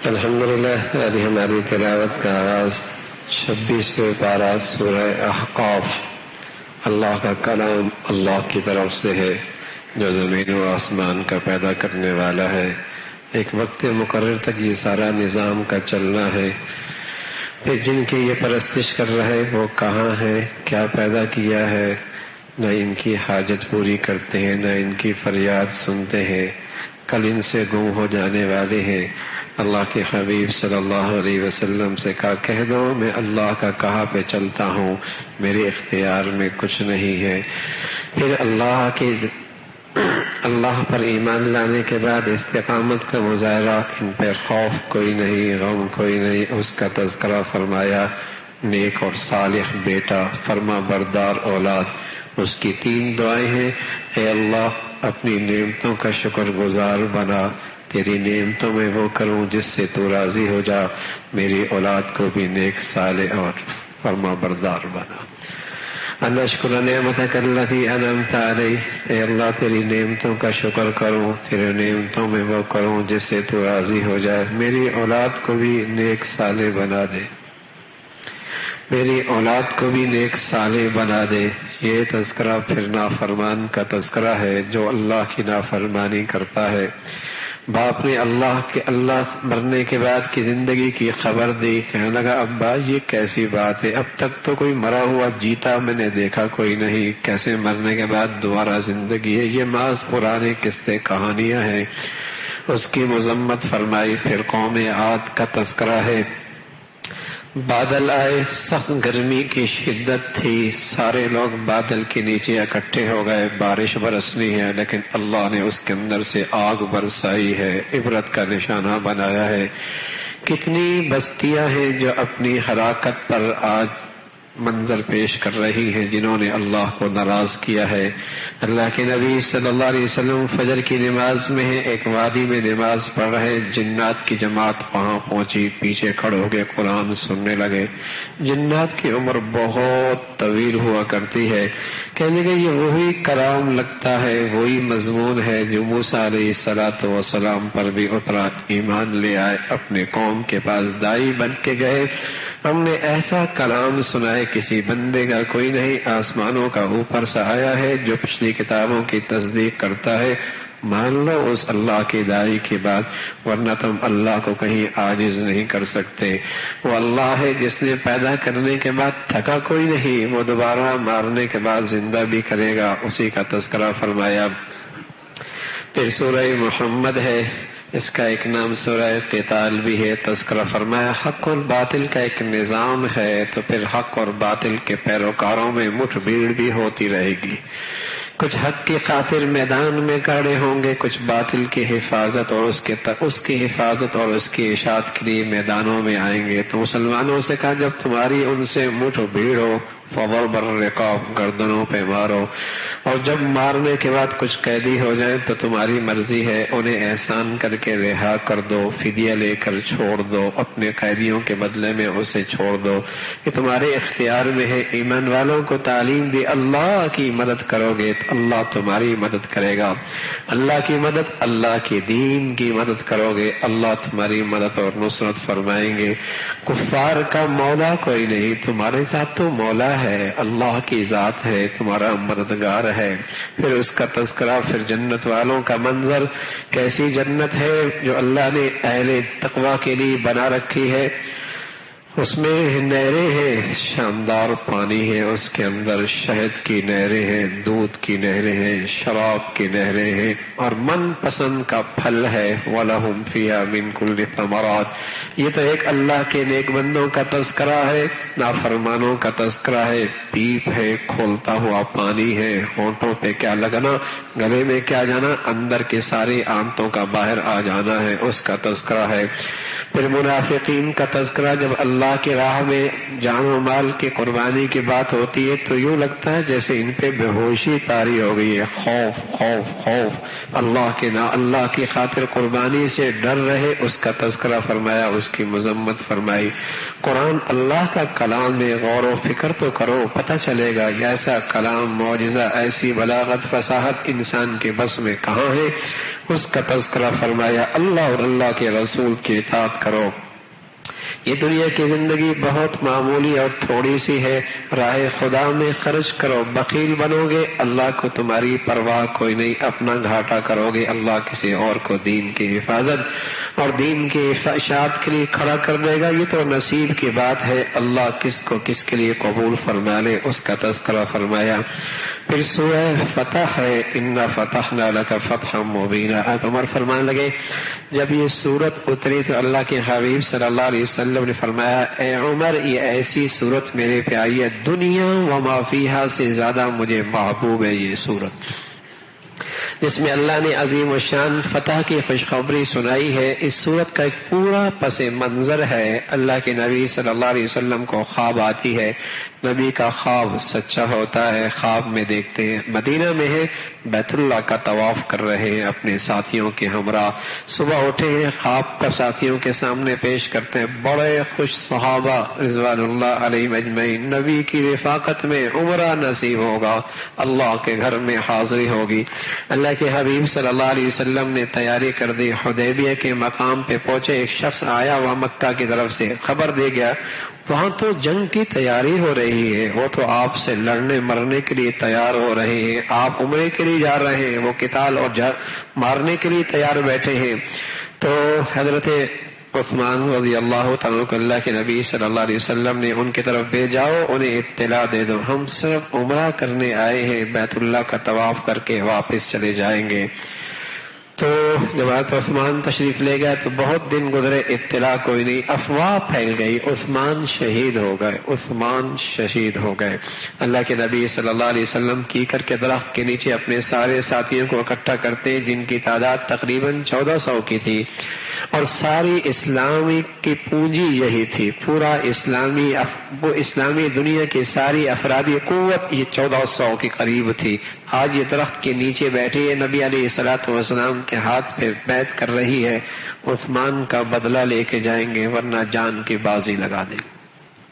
الحمدللہ آج ہماری تلاوت کا آغاز 26ویں پارہ سورہ احقاف اللہ کا کلام اللہ کی طرف سے ہے جو زمین و آسمان کا پیدا کرنے والا ہے. ایک وقت مقرر تک یہ سارا نظام کا چلنا ہے. پھر جن کی یہ پرستش کر رہے وہ کہاں ہیں، کیا پیدا کیا ہے؟ نہ ان کی حاجت پوری کرتے ہیں، نہ ان کی فریاد سنتے ہیں. کل ان سے گم ہو جانے والے ہیں. اللہ کے حبیب صلی اللہ علیہ وسلم سے کہہ دو میں اللہ کا کہا پہ چلتا ہوں، میرے اختیار میں کچھ نہیں ہے. پھر اللہ پر ایمان لانے کے بعد استقامت کا مظاہرہ، ان پہ خوف کوئی نہیں، غم کوئی نہیں، اس کا تذکرہ فرمایا. نیک اور صالح بیٹا، فرما بردار اولاد. اس کی 3 دعائیں ہیں: اے اللہ اپنی نعمتوں کا شکر گزار بنا، تیری نعمتوں میں وہ کروں جس سے تو راضی ہو جا، میری اولاد کو بھی نیک صالح اور فرما بردار بنا. ان اشکر نعمتک التی انعمت علی، اے اللہ تیری نعمتوں کا شکر کروں، تیرے نعمتوں میں وہ کروں جس سے تو راضی ہو جائے، میری اولاد کو بھی نیک صالح بنا دے، میری اولاد کو بھی نیک صالح بنا دے. یہ تذکرہ پھر نافرمان کا تذکرہ ہے جو اللہ کی نافرمانی کرتا ہے. باپ نے اللہ مرنے کے بعد کی زندگی کی خبر دی. کہنے لگا ابا یہ کیسی بات ہے، اب تک تو کوئی مرا ہوا جیتا میں نے دیکھا کوئی نہیں، کیسے مرنے کے بعد دوبارہ زندگی ہے؟ یہ محض پرانے قصے کہانیاں ہیں. اس کی مذمت فرمائی. پھر قوم عاد کا تذکرہ ہے. بادل آئے، سخت گرمی کی شدت تھی، سارے لوگ بادل کے نیچے اکٹھے ہو گئے، بارش برسنی ہے، لیکن اللہ نے اس کے اندر سے آگ برسائی ہے، عبرت کا نشانہ بنایا ہے. کتنی بستیاں ہیں جو اپنی ہلاکت پر آج منظر پیش کر رہی ہیں، جنہوں نے اللہ کو ناراض کیا ہے. اللہ کے نبی صلی اللہ علیہ وسلم فجر کی نماز میں ہیں، ایک وادی میں نماز پڑھ رہے، جنات کی جماعت وہاں پہنچی، پیچھے کھڑے ہو کے قرآن سننے لگے. جنات کی عمر بہت طویل ہوا کرتی ہے. کہنے لگے یہ وہی کلام لگتا ہے، وہی مضمون ہے جو موسیٰ علیہ الصلوۃ والسلام پر بھی اترا. ایمان لے آئے، اپنے قوم کے پاس دائی بن کے گئے. ہم نے ایسا کلام سنا ہے کسی بندے کا کوئی نہیں، آسمانوں کا اوپر سے آیا ہے، جو پچھلی کتابوں کی تصدیق کرتا ہے. مان لو اس اللہ کے دائی کی بات، ورنہ تم اللہ کو کہیں عاجز نہیں کر سکتے. وہ اللہ ہے جس نے پیدا کرنے کے بعد تھکا کوئی نہیں، وہ دوبارہ مارنے کے بعد زندہ بھی کرے گا. اسی کا تذکرہ فرمایا. پھر سورہ محمد ہے، اس کا ایک نام سورہ قتال بھی ہے. تذکرہ فرمایا حق اور باطل کا ایک نظام ہے، تو پھر حق اور باطل کے پیروکاروں میں مٹھ بھیڑ بھی ہوتی رہے گی. کچھ حق کی خاطر میدان میں کھڑے ہوں گے، کچھ باطل کی حفاظت اور اس کی حفاظت اور اس کی اشاعت کے لیے میدانوں میں آئیں گے. تو مسلمانوں سے کہا جب تمہاری ان سے مٹھ بھیڑ ہو فضرب الرقاب، گردنوں پہ مارو، اور جب مارنے کے بعد کچھ قیدی ہو جائیں تو تمہاری مرضی ہے، انہیں احسان کر کے رہا کر دو، فدیہ لے کر چھوڑ دو، اپنے قیدیوں کے بدلے میں اسے چھوڑ دو، یہ تمہارے اختیار میں ہے. ایمان والوں کو تعلیم دی اللہ کی مدد کرو گے تو اللہ تمہاری مدد کرے گا. اللہ کی مدد، اللہ کے دین کی مدد کرو گے، اللہ تمہاری مدد اور نصرت فرمائیں گے. کفار کا مولا کوئی نہیں، تمہارے ساتھ تو مولا ہے، اللہ کی ذات ہے، تمہارا مددگار ہے. پھر اس کا تذکرہ، پھر جنت والوں کا منظر. کیسی جنت ہے جو اللہ نے اہل تقوی کے لیے بنا رکھی ہے. اس میں نہریں ہیں، شاندار پانی ہے، اس کے اندر شہد کی نہریں ہیں، دودھ کی نہریں ہیں، شراب کی نہریں ہیں، اور من پسند کا پھل ہے. وَلَهُمْ فِيهَا مِن كُلِّ الثَّمَرَاتِ. یہ تو ایک اللہ کے نیک بندوں کا تذکرہ ہے، نافرمانوں کا تذکرہ ہے. پیپ ہے، کھولتا ہوا پانی ہے، ہونٹوں پہ کیا لگنا، گلے میں کیا جانا، اندر کے ساری آنتوں کا باہر آ جانا ہے، اس کا تذکرہ ہے. پھر منافقین کا تذکرہ. جب اللہ کی راہ میں جان و مال کی قربانی کی بات ہوتی ہے تو یوں لگتا ہے جیسے ان پہ بے ہوشی طاری ہو گئی ہے. خوف خوف خوف، اللہ کی خاطر قربانی سے ڈر رہے، اس کا تذکرہ فرمایا، اس کی مذمت فرمائی. قرآن اللہ کا کلام میں غور و فکر تو کرو، پتہ چلے گا ایسا کلام، معجزہ، ایسی بلاغت، فصاحت انسان کے بس میں کہاں ہے. اس کا تذکرہ فرمایا، اللہ اور اللہ کے رسول کی اطاعت کرو۔ یہ دنیا کی زندگی بہت معمولی اور تھوڑی سی ہے، راہ خدا میں خرچ کرو، بخیل بنو گے اللہ کو تمہاری پرواہ کوئی نہیں، اپنا گھاٹا کرو گے، اللہ کسی اور کو دین کی حفاظت اور دین کی اشاعت کے لیے کھڑا کر دے گا۔ یہ تو نصیب کی بات ہے، اللہ کس کو کس کے لیے قبول فرما لے، اس کا تذکرہ فرمایا۔ پھر سورہ فتح ہے، انا فتحنا لک فتحا مبینا۔ عمر فرمانے لگے جب یہ سورت اتری تو اللہ کے حبیب صلی اللہ علیہ وسلم نے فرمایا، اے عمر یہ ایسی سورت میرے پہ آئی ہے، دنیا و ما فیہا سے زیادہ مجھے محبوب ہے یہ سورت، جس میں اللہ نے عظیم و شان فتح کی خوشخبری سنائی ہے۔ اس صورت کا ایک پورا پس منظر ہے، اللہ کے نبی صلی اللہ علیہ وسلم کو خواب آتی ہے، نبی کا خواب سچا ہوتا ہے، خواب میں دیکھتے ہیں مدینہ میں ہے، بیت اللہ کا طواف کر رہے ہیں اپنے ساتھیوں کے ہمراہ، صبح اٹھے ہیں، خواب پر ساتھیوں کے سامنے پیش کرتے ہیں، بڑے خوش صحابہ رضوان اللہ علیہم اجمعین، نبی کی رفاقت میں عمرہ نصیب ہوگا، اللہ کے گھر میں حاضری ہوگی۔ اللہ کے حبیب صلی اللہ علیہ وسلم نے تیاری کر دی، حدیبیہ کے مقام پہ پہنچے، ایک شخص آیا وہ مکہ کی طرف سے، خبر دے گیا وہاں تو جنگ کی تیاری ہو رہی ہے، وہ تو آپ سے لڑنے مرنے کے لیے تیار ہو رہے ہیں، آپ عمرے کے لیے جا رہے ہیں، وہ قتال اور مارنے کے لیے تیار بیٹھے ہیں۔ تو حضرت عثمان رضی اللہ تعالیٰ عنہ کو اللہ کے نبی صلی اللہ علیہ وسلم نے ان کی طرف بھیجاؤ، انہیں اطلاع دے دو ہم صرف عمرہ کرنے آئے ہیں، بیت اللہ کا طواف کر کے واپس چلے جائیں گے۔ تو جب حضرت عثمان تشریف لے گئے تو بہت دن گزرے، اطلاع کوئی نہیں، افواہ پھیل گئی، عثمان شہید ہو گئے، عثمان شہید ہو گئے۔ اللہ کے نبی صلی اللہ علیہ وسلم کیکر کے درخت کے نیچے اپنے سارے ساتھیوں کو اکٹھا کرتے، جن کی تعداد تقریباً 1400 کی تھی، اور ساری اسلامی کی پونجی یہی تھی، پورا اسلامی دنیا کی ساری افرادی قوت یہ 1400 کے قریب تھی۔ آج یہ درخت کے نیچے بیٹھے نبی علیہ الصلوۃ والسلام کے ہاتھ پہ بیعت کر رہی ہے، عثمان کا بدلہ لے کے جائیں گے ورنہ جان کی بازی لگا دیں گے۔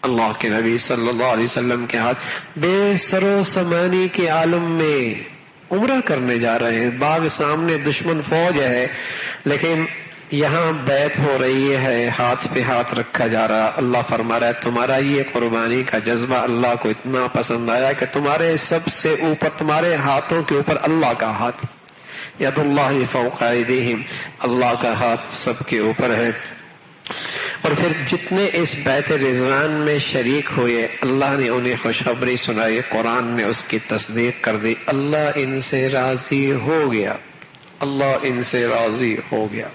اللہ کے نبی صلی اللہ علیہ وسلم کے ہاتھ بے سر و سامانی کے عالم میں عمرہ کرنے جا رہے ہیں، باغ سامنے دشمن فوج ہے، لیکن یہاں بیعت ہو رہی ہے، ہاتھ پہ ہاتھ رکھا جا رہا۔ اللہ فرما رہا ہے تمہارا یہ قربانی کا جذبہ اللہ کو اتنا پسند آیا کہ تمہارے سب سے اوپر، تمہارے ہاتھوں کے اوپر اللہ کا ہاتھ، ید اللہ فوق ایدیہم، اللہ کا ہاتھ سب کے اوپر ہے۔ اور پھر جتنے اس بیعت رضوان میں شریک ہوئے اللہ نے انہیں خوشخبری سنائی، قرآن نے اس کی تصدیق کر دی، اللہ ان سے راضی ہو گیا، اللہ ان سے راضی ہو گیا۔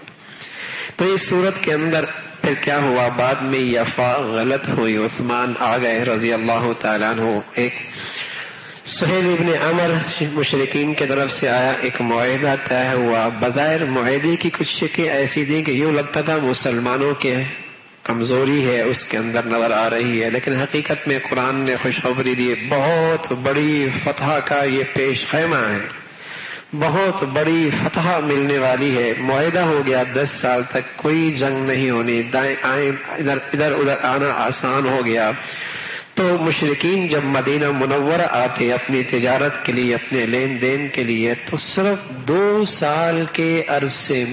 تو اس صورت کے اندر پھر کیا ہوا، بعد میں یفا غلط ہوئی، عثمان آ گئے رضی اللہ تعالیٰ عنہ، ایک سہیل ابن عمر مشرکین کی طرف سے آیا، ایک معاہدہ طے ہوا، بظاہر معاہدے کی کچھ شکیں ایسی تھیں کہ یوں لگتا تھا مسلمانوں کے کمزوری ہے اس کے اندر نظر آ رہی ہے، لیکن حقیقت میں قرآن نے خوشخبری دی، بہت بڑی فتح کا یہ پیش خیمہ ہے، بہت بڑی فتح ملنے والی ہے۔ معاہدہ ہو گیا 10 سال تک کوئی جنگ نہیں ہونی، دائیں آئیں ادھر ادھر آنا آسان ہو گیا۔ تو مشرکین جب مدینہ منورہ آتے اپنی تجارت کے لیے، اپنے لین دین کے لیے، تو صرف 2 سال کے عرصے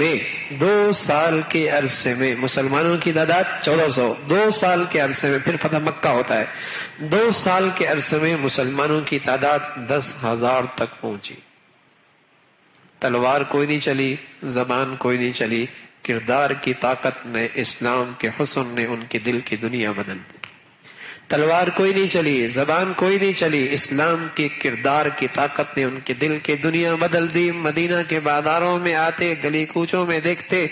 میں مسلمانوں کی تعداد 1400، 2 سال کے عرصے میں، پھر فتح مکہ ہوتا ہے، 2 سال کے عرصے میں مسلمانوں کی تعداد 10,000 تک پہنچی۔ تلوار کوئی نہیں چلی، زبان کوئی نہیں چلی، کردار کی طاقت نے، اسلام کے حسن نے ان کے دل کی دنیا بدل دی۔ تلوار کوئی نہیں چلی، زبان کوئی نہیں چلی، اسلام کی کردار کی طاقت نے ان کے دل کی دنیا بدل دی۔ مدینہ کے بازاروں میں آتے، گلی کوچوں میں دیکھتے،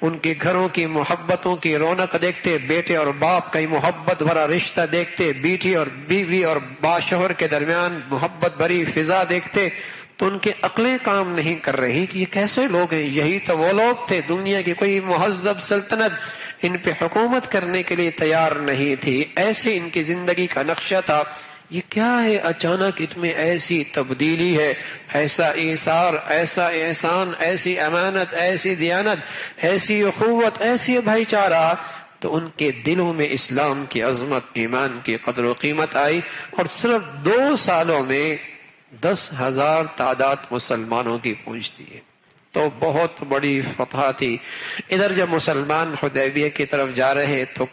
ان کے گھروں کی محبتوں کی رونق دیکھتے، بیٹے اور باپ کا محبت بھرا رشتہ دیکھتے، بیٹی اور بیوی اور باشوہر کے درمیان محبت بھری فضا دیکھتے، تو ان کی عقلیں کام نہیں کر رہی کہ یہ کیسے لوگ ہیں، یہی تو وہ لوگ تھے، دنیا کی کوئی مہذب سلطنت ان پہ حکومت کرنے کے لیے تیار نہیں تھی، ایسے ان کی زندگی کا نقشہ تھا۔ یہ کیا ہے اچانک ان میں ایسی تبدیلی ہے، ایسا ایثار، ایسا احسان، ایسی امانت، ایسی دیانت، ایسی اخوت، ایسی بھائی چارہ۔ تو ان کے دلوں میں اسلام کی عظمت، ایمان کی قدر و قیمت آئی، اور صرف 2 سالوں میں 10,000 تعداد مسلمانوں کی پہنچتی ہے۔ تو بہت بڑی فتح تھی۔ ادھر جب مسلمان حدیبیہ کی طرف جا رہے تو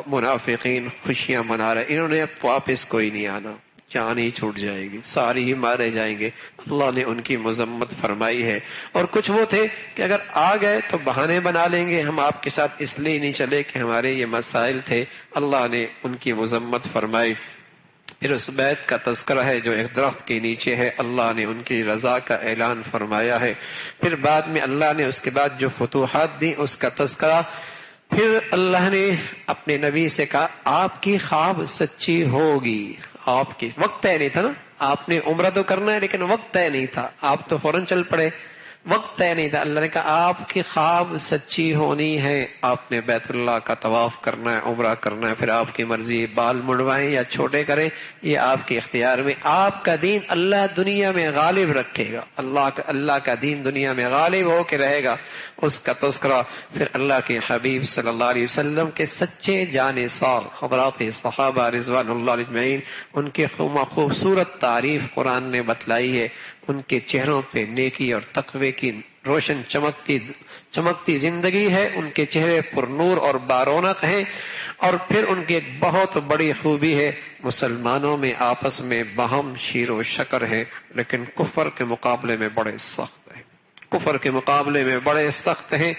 منافقین خوشیاں منا رہے، انہوں نے اب واپس کوئی نہیں آنا، جان ہی چھوٹ جائے گی، ساری ہی مارے جائیں گے۔ اللہ نے ان کی مذمت فرمائی ہے۔ اور کچھ وہ تھے کہ اگر آ گئے تو بہانے بنا لیں گے، ہم آپ کے ساتھ اس لیے نہیں چلے کہ ہمارے یہ مسائل تھے، اللہ نے ان کی مذمت فرمائی۔ پھر اس بیت کا تذکرہ ہے جو ایک درخت کے نیچے ہے، اللہ نے ان کی رضا کا اعلان فرمایا ہے۔ پھر بعد میں اللہ نے اس کے بعد جو فتوحات دی اس کا تذکرہ، پھر اللہ نے اپنے نبی سے کہا آپ کی خواب سچی ہوگی۔ آپ کی وقت طے نہیں تھا نا، آپ نے عمرہ تو کرنا ہے لیکن وقت طے نہیں تھا، آپ تو فوراً چل پڑے، وقت طے نہیں تھا۔ اللہ نے کہا آپ کی خواب سچی ہونی ہے، آپ نے بیت اللہ کا طواف کرنا ہے، عمرہ کرنا ہے، پھر آپ کی مرضی، بال مڑوائیں یا چھوٹے کریں یہ آپ کے اختیار میں۔ آپ کا دین اللہ دنیا میں غالب رکھے گا، اللہ کا دین دنیا میں غالب ہو کے رہے گا، اس کا تذکرہ۔ پھر اللہ کے حبیب صلی اللہ علیہ وسلم کے سچے جانثار حضرات صحابہ رضوان اللہ اجمعین، ان کے خوبصورت تعریف قرآن نے بتلائی ہے۔ ان کے چہروں پہ نیکی اور تقوی کی روشن چمکتی زندگی ہے، ان کے چہرے پر نور اور بارونق ہیں۔ اور پھر ان کی ایک بہت بڑی خوبی ہے، مسلمانوں میں آپس میں باہم شیر و شکر ہے، لیکن کفر کے مقابلے میں بڑے سخت ہیں، کفر کے مقابلے میں بڑے سخت ہیں۔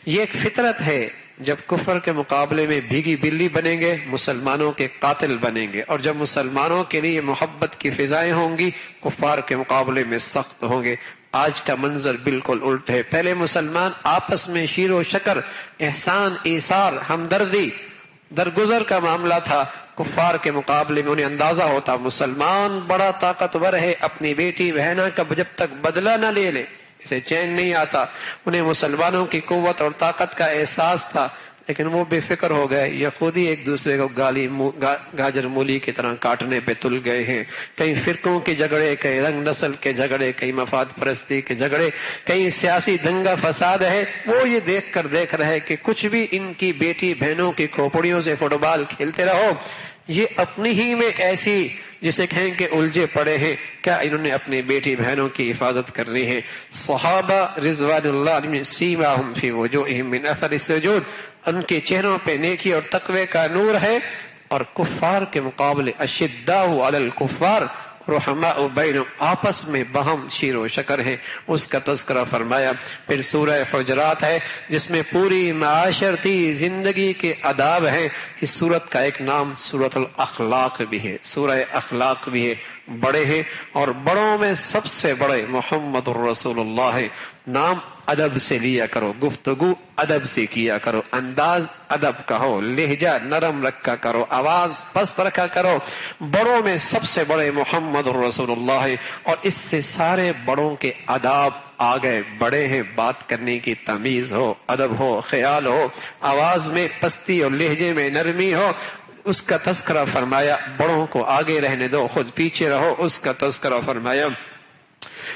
یہ ایک فطرت ہے، جب کفر کے مقابلے میں بھیگی بلی بنیں گے مسلمانوں کے قاتل بنیں گے، اور جب مسلمانوں کے لیے محبت کی فضائیں ہوں گی کفار کے مقابلے میں سخت ہوں گے۔ آج کا منظر بالکل الٹ ہے، پہلے مسلمان آپس میں شیر و شکر، احسان، ایثار، ہمدردی، درگزر کا معاملہ تھا۔ کفار کے مقابلے میں انہیں اندازہ ہوتا مسلمان بڑا طاقتور ہے، اپنی بیٹی بہنوں کا جب تک بدلہ نہ لے لے اسے چین نہیں آتا۔ انہیں مسلمانوں کی قوت اور طاقت کا احساس تھا، لیکن وہ بے فکر ہو گئے، یہ خود ہی ایک دوسرے کو گاجر مولی کی طرح کاٹنے پہ تل گئے ہیں۔ کئی فرقوں کے جھگڑے، کئی رنگ نسل کے جھگڑے، کئی مفاد پرستی کے جھگڑے، کئی سیاسی دنگا فساد ہے۔ وہ یہ دیکھ رہے کہ کچھ بھی ان کی بیٹی بہنوں کی کھوپڑیوں سے فٹ بال کھیلتے رہو، یہ اپنی ہی میں ایسی جسے کہیں کہ الجھے پڑے ہیں، کیا انہوں نے اپنی بیٹی بہنوں کی حفاظت کرنی ہے؟ صحابہ رضوان اللہ علیہم سیماہم فی وجوہہم من اثر السجود، ان کے چہروں پہ نیکی اور تقوی کا نور ہے۔ اور کفار کے مقابلے اشداء علی الکفار رحماء بینہم، آپس میں باہم شیر و شکر ہیں، اس کا تذکرہ فرمایا۔ پھر سورہ حجرات ہے جس میں پوری معاشرتی زندگی کے آداب ہیں۔ اس سورت کا ایک نام سورۃ الاخلاق بھی ہے، سورہ اخلاق بھی ہے، بڑے ہیں، اور بڑوں میں سب سے بڑے محمد الرسول اللہ ہے۔ نام ادب سے لیا کرو، گفتگو ادب سے کیا کرو، انداز ادب کا ہو، لہجہ نرم رکھا کرو، آواز پست رکھا کرو۔ بڑوں میں سب سے بڑے محمد الرسول اللہ ہے، اور اس سے سارے بڑوں کے آداب آگے بڑے ہیں۔ بات کرنے کی تمیز ہو، ادب ہو، خیال ہو، آواز میں پستی اور لہجے میں نرمی ہو، اس کا تذکرہ فرمایا۔ بڑوں کو آگے رہنے دو، خود پیچھے رہو، اس کا تذکرہ فرمایا۔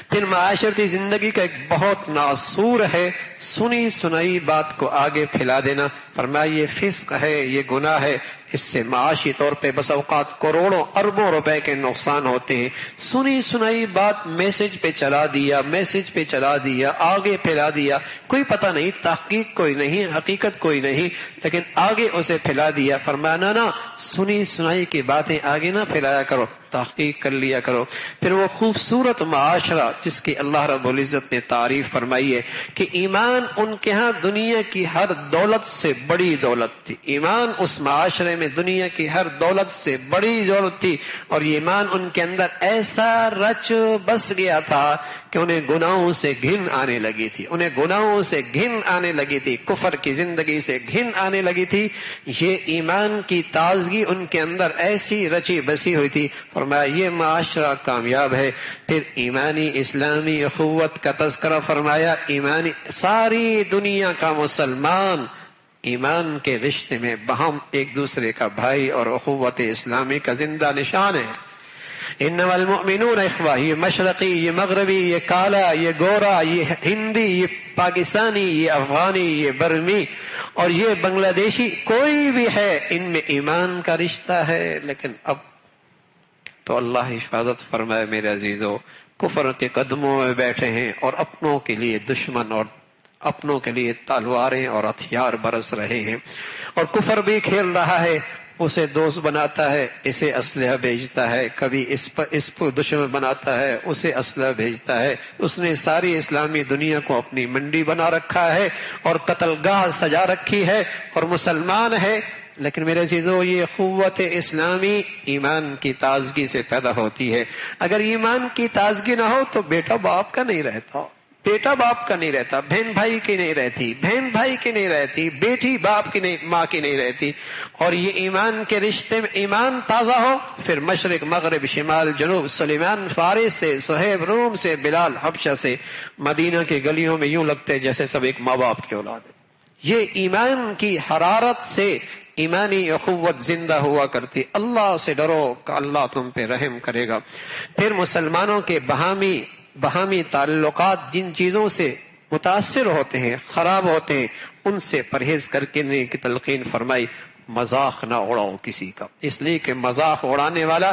پھر معاشرتی زندگی کا ایک بہت ناصور ہے، سنی سنائی بات کو آگے پھیلا دینا۔ فرمایا یہ فسق ہے، یہ گناہ ہے، اس سے معاشی طور پہ بس اوقات کروڑوں اربوں روپے کے نقصان ہوتے ہیں۔ سنی سنائی بات میسج پہ چلا دیا، آگے پھیلا دیا، کوئی پتہ نہیں، تحقیق کوئی نہیں، حقیقت کوئی نہیں، لیکن آگے اسے پھیلا دیا۔ فرمایا نا سنی سنائی کی باتیں آگے نہ پھیلایا کرو، تحقیق کر لیا کرو۔ پھر وہ خوبصورت معاشرہ جس کی اللہ رب العزت نے تعریف فرمائی ہے کہ ایمان ان کے ہاں دنیا کی ہر دولت سے بڑی دولت تھی۔ ایمان اس معاشرے میں دنیا کی ہر دولت سے بڑی دولت تھی، اور یہ ایمان ان کے اندر ایسا رچ بس گیا تھا کہ انہیں گناہوں سے گھن آنے لگی تھی، کفر کی زندگی سے گھن آنے لگی تھی۔ یہ ایمان کی تازگی ان کے اندر ایسی رچی بسی ہوئی تھی۔ فرمایا یہ معاشرہ کامیاب ہے۔ پھر ایمانی اسلامی اخوت کا تذکرہ فرمایا۔ ایمانی ساری دنیا کا مسلمان ایمان کے رشتے میں باہم ایک دوسرے کا بھائی اور اخوت اسلامی کا زندہ نشان ہے۔ انما المؤمنون اخوہ، یہ مشرقی، یہ مغربی، یہ کالا، یہ گورا، یہ ہندی، یہ پاکستانی، یہ افغانی، یہ برمی اور یہ بنگلہ دیشی، کوئی بھی ہے، ان میں ایمان کا رشتہ ہے۔ لیکن اب تو اللہ حفاظت فرمائے میرے عزیزو، کفر کے قدموں میں بیٹھے ہیں اور اپنوں کے لیے دشمن اور اپنوں کے لیے تلواریں اور ہتھیار برس رہے ہیں، اور کفر بھی کھیل رہا ہے، اسے دوست بناتا ہے، اسے اسلحہ بھیجتا ہے، کبھی اس کو دشمن بناتا ہے، اسے اسلحہ بھیجتا ہے۔ اس نے ساری اسلامی دنیا کو اپنی منڈی بنا رکھا ہے اور قتل گاہ سجا رکھی ہے، اور مسلمان ہے۔ لیکن میرے عزیزو، یہ قوت اسلامی ایمان کی تازگی سے پیدا ہوتی ہے۔ اگر ایمان کی تازگی نہ ہو تو بیٹا باپ کا نہیں رہتا، بیٹا باپ کا نہیں رہتا، بہن بھائی کی نہیں رہتی، بہن بھائی کی نہیں رہتی، بیٹی باپ کی نہیں، ماں کی نہیں رہتی۔ اور یہ ایمان کے رشتے میں ایمان تازہ ہو، پھر مشرق مغرب شمال جنوب، سلیمان فارس سے، صہیب روم سے، بلال حبشہ سے، مدینہ کی گلیوں میں یوں لگتے جیسے سب ایک ماں باپ کی اولاد ہے۔ یہ ایمان کی حرارت سے ایمانی اخوت زندہ ہوا کرتی۔ اللہ سے ڈرو کہ اللہ تم پہ رحم کرے گا۔ پھر مسلمانوں کے باہمی تعلقات جن چیزوں سے متاثر ہوتے ہیں، خراب ہوتے ہیں، ان سے پرہیز کر کے نے کی تلقین فرمائی۔ مذاق نہ اڑاؤ کسی کا، اس لیے کہ مذاق اڑانے والا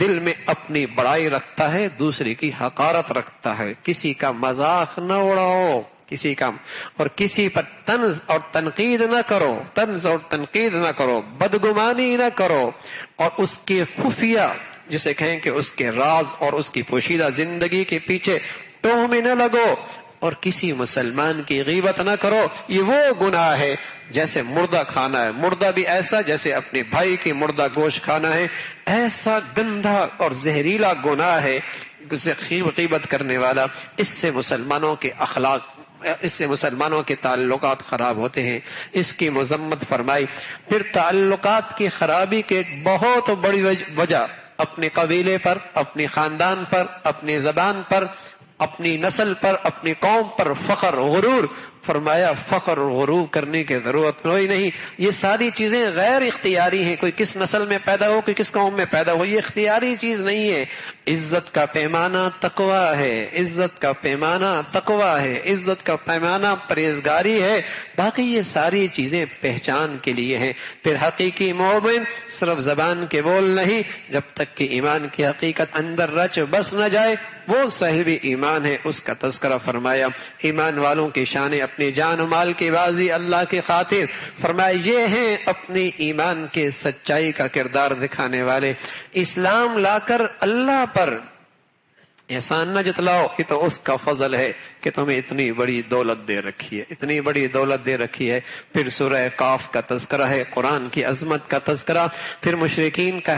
دل میں اپنی بڑائی رکھتا ہے، دوسرے کی حقارت رکھتا ہے۔ کسی کا مذاق نہ اڑاؤ، کسی کا، اور کسی پر طنز اور تنقید نہ کرو، طنز اور تنقید نہ کرو، بدگمانی نہ کرو، اور اس کے خفیہ، جسے کہیں کہ اس کے راز اور اس کی پوشیدہ زندگی کے پیچھے ٹوہ میں نہ لگو، اور کسی مسلمان کی غیبت نہ کرو۔ یہ وہ گناہ ہے جیسے مردہ کھانا ہے، مردہ بھی ایسا جیسے اپنے بھائی کی مردہ گوشت کھانا ہے، ایسا گندھا اور زہریلا گناہ ہے جسے غیبت کرنے والا، اس سے مسلمانوں کے اخلاق، اس سے مسلمانوں کے تعلقات خراب ہوتے ہیں۔ اس کی مذمت فرمائی۔ پھر تعلقات کی خرابی کے ایک بہت بڑی وجہ اپنے قبیلے پر، اپنی خاندان پر، اپنی زبان پر، اپنی نسل پر، اپنی قوم پر فخر غرور، فرمایا فخر غرور کرنے کی ضرورت کوئی نہیں۔ یہ ساری چیزیں غیر اختیاری ہیں، کوئی کس نسل میں پیدا ہو، کوئی کس قوم میں پیدا ہو، یہ اختیاری چیز نہیں ہے۔ عزت کا پیمانہ تقوی ہے، عزت کا پیمانہ تقوی ہے، عزت کا پیمانہ پرہیزگاری ہے۔ باقی یہ ساری چیزیں پہچان کے لیے ہیں۔ پھر حقیقی مومن صرف زبان کے بول نہیں، جب تک کہ ایمان کی حقیقت اندر رچ بس نہ جائے وہ صاحب ایمان ہے، اس کا تذکرہ فرمایا۔ ایمان والوں کی شان اپنی جان و مال کی بازی اللہ کی خاطر، فرمایا یہ ہیں اپنی ایمان کے سچائی کا کردار دکھانے والے۔ اسلام لا کر اللہ پر احسان نہ جتلاؤ، یہ تو اس کا فضل ہے کہ تمہیں اتنی بڑی دولت دے رکھی ہے، اتنی بڑی دولت دے رکھی ہے۔ پھر سورہ قاف کا تذکرہ ہے، قرآن کی عظمت کا تذکرہ، پھر مشرکین کا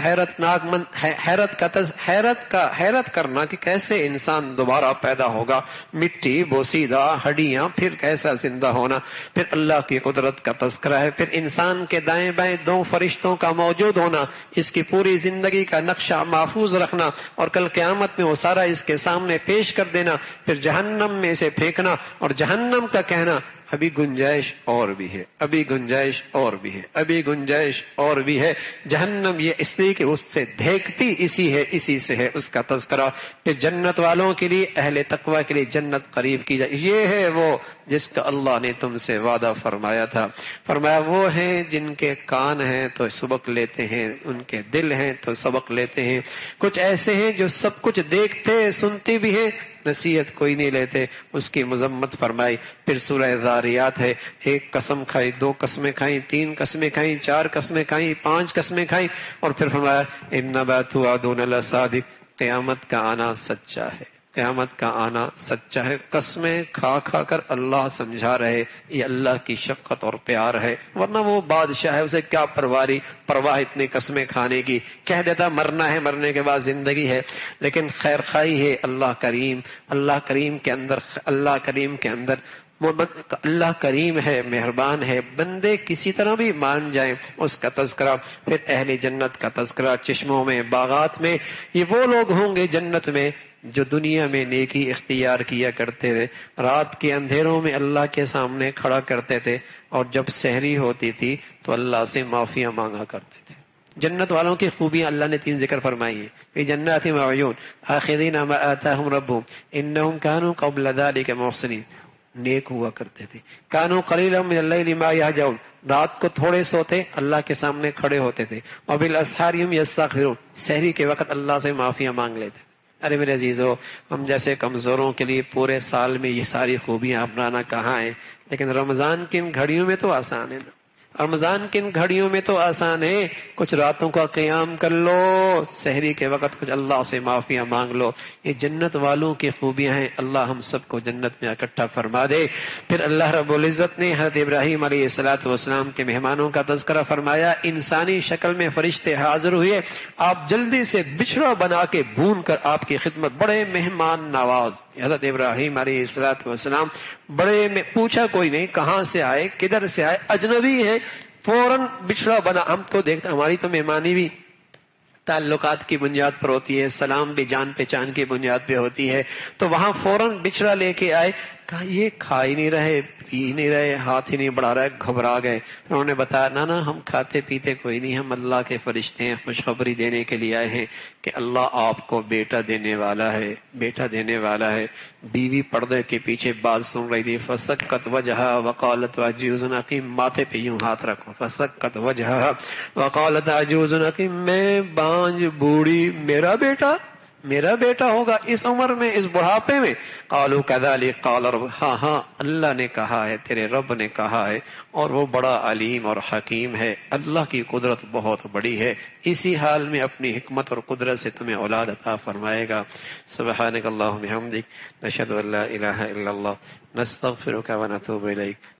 حیرت کرنا کہ کیسے انسان دوبارہ پیدا ہوگا، مٹی بوسیدہ ہڈیاں، پھر کیسا زندہ ہونا، پھر اللہ کی قدرت کا تذکرہ ہے، پھر انسان کے دائیں بائیں دو فرشتوں کا موجود ہونا، اس کی پوری زندگی کا نقشہ محفوظ رکھنا، اور کل قیامت میں وہ سارا اس کے سامنے پیش کر دینا، پھر جہنم میں اسے پھینکنا، اور جہنم کا کہنا ابھی گنجائش اور بھی ہے، ابھی گنجائش اور بھی ہے، ابھی گنجائش اور بھی ہے۔ جہنم یہ اس لیے کہ اس سے دھیکتی اسی سے ہے، اس کا تذکرہ۔ پھر جنت والوں کے لیے، اہل تقوی کے لیے جنت قریب کی جائے، یہ ہے وہ جس کا اللہ نے تم سے وعدہ فرمایا تھا۔ فرمایا وہ ہیں جن کے کان ہیں تو سبق لیتے ہیں، ان کے دل ہیں تو سبق لیتے ہیں۔ کچھ ایسے ہیں جو سب کچھ دیکھتے سنتے بھی ہیں، نصیحت کوئی نہیں لیتے، اس کی مذمت فرمائی۔ پھر سورہ ذاریات ہے، ایک قسم کھائی، دو قسمیں کھائیں، تین قسمیں کھائیں، چار قسمیں کھائیں، پانچ قسمیں کھائیں، اور پھر فرمایا انما توعدون لصادق، قیامت کا آنا سچا ہے، قیامت کا آنا سچا ہے۔ قسمیں کھا کھا کر اللہ سمجھا رہے یہ اللہ کی شفقت اور پیار ہے، ورنہ وہ بادشاہ ہے، اسے کیا پرواہ اتنی قسمیں کھانے کی، کہہ دیتا مرنا ہے، مرنے کے بعد زندگی ہے۔ لیکن خیر خواہی ہے اللہ کریم، اللہ کریم کے اندر اللہ کریم ہے، مہربان ہے، بندے کسی طرح بھی مان جائیں، اس کا تذکرہ۔ پھر اہل جنت کا تذکرہ، چشموں میں، باغات میں، یہ وہ لوگ ہوں گے جنت میں جو دنیا میں نیکی اختیار کیا کرتے رہے، رات کے اندھیروں میں اللہ کے سامنے کھڑا کرتے تھے، اور جب سحری ہوتی تھی تو اللہ سے معافیاں مانگا کرتے تھے۔ جنت والوں کی خوبیاں اللہ نے تین ذکر فرمائی ہیں، فی جنات وعیون آخذین ما آتاہم ربہم انہم کانوا قبل ذلک محسنین، نیک ہوا کرتے تھے۔ کانوا قلیلا من اللیل ما یہجعون، رات کو تھوڑے سوتے، اللہ کے سامنے کھڑے ہوتے تھے۔ وبالاسحار هم یستغفرون، سحری کے وقت اللہ سے معافیاں مانگ لیتے۔ ارے میرے عزیزو، ہم جیسے کمزوروں کے لیے پورے سال میں یہ ساری خوبیاں اپنانا کہاں ہے، لیکن رمضان کی ان گھڑیوں میں تو آسان ہے نا، رمضان کی ان گھڑیوں میں تو آسان ہے، کچھ راتوں کا قیام کر لو، سحری کے وقت کچھ اللہ سے معافیاں مانگ لو، یہ جنت والوں کی خوبیاں ہیں، اللہ ہم سب کو جنت میں اکٹھا فرما دے۔ پھر اللہ رب العزت نے حضرت ابراہیم علیہ السلام کے مہمانوں کا تذکرہ فرمایا، انسانی شکل میں فرشتے حاضر ہوئے، آپ جلدی سے بچھڑا بنا کے بھون کر آپ کی خدمت، بڑے مہمان نواز حضرت ابراہیم علیہ السلام، بڑے میں پوچھا کوئی نہیں کہاں سے آئے، کدھر سے آئے، اجنبی ہیں، فوراً بچھڑا بنا۔ ہم تو دیکھتے، ہماری تو مہمانی بھی تعلقات کی بنیاد پر ہوتی ہے، سلام بھی جان پہچان کی بنیاد پہ ہوتی ہے، تو وہاں فوراً بچھڑا لے کے آئے، کہا یہ کھا ہی نہیں رہے، پی نہیں رہے، ہاتھ ہی نہیں بڑھا رہے، گھبرا گئے۔ انہوں نے بتایا نا ہم کھاتے پیتے کوئی نہیں، ہم اللہ کے فرشتے ہیں، خوشخبری دینے کے لیے آئے ہیں کہ اللہ آپ کو بیٹا دینے والا ہے، بیٹا دینے والا ہے۔ بیوی پردے کے پیچھے بات سن رہی تھی، فسکت وجہا وقالت عجوز عقیم، ماتھے پہ یوں ہاتھ رکھو، فسکت وجہا وقالت عجوز عقیم، میں بانج بوڑھی، میرا بیٹا ہوگا اس عمر میں، اس بڑھاپے میں؟ قالوا كذلك قال رب، ہاں اللہ نے کہا ہے، تیرے رب نے کہا ہے، اور وہ بڑا علیم اور حکیم ہے، اللہ کی قدرت بہت بڑی ہے، اسی حال میں اپنی حکمت اور قدرت سے تمہیں اولاد عطا فرمائے گا۔ سبحانک اللہم بحمدک، نشہد ان لا الہ الا اللہ، نستغفرک ونتوب الیک۔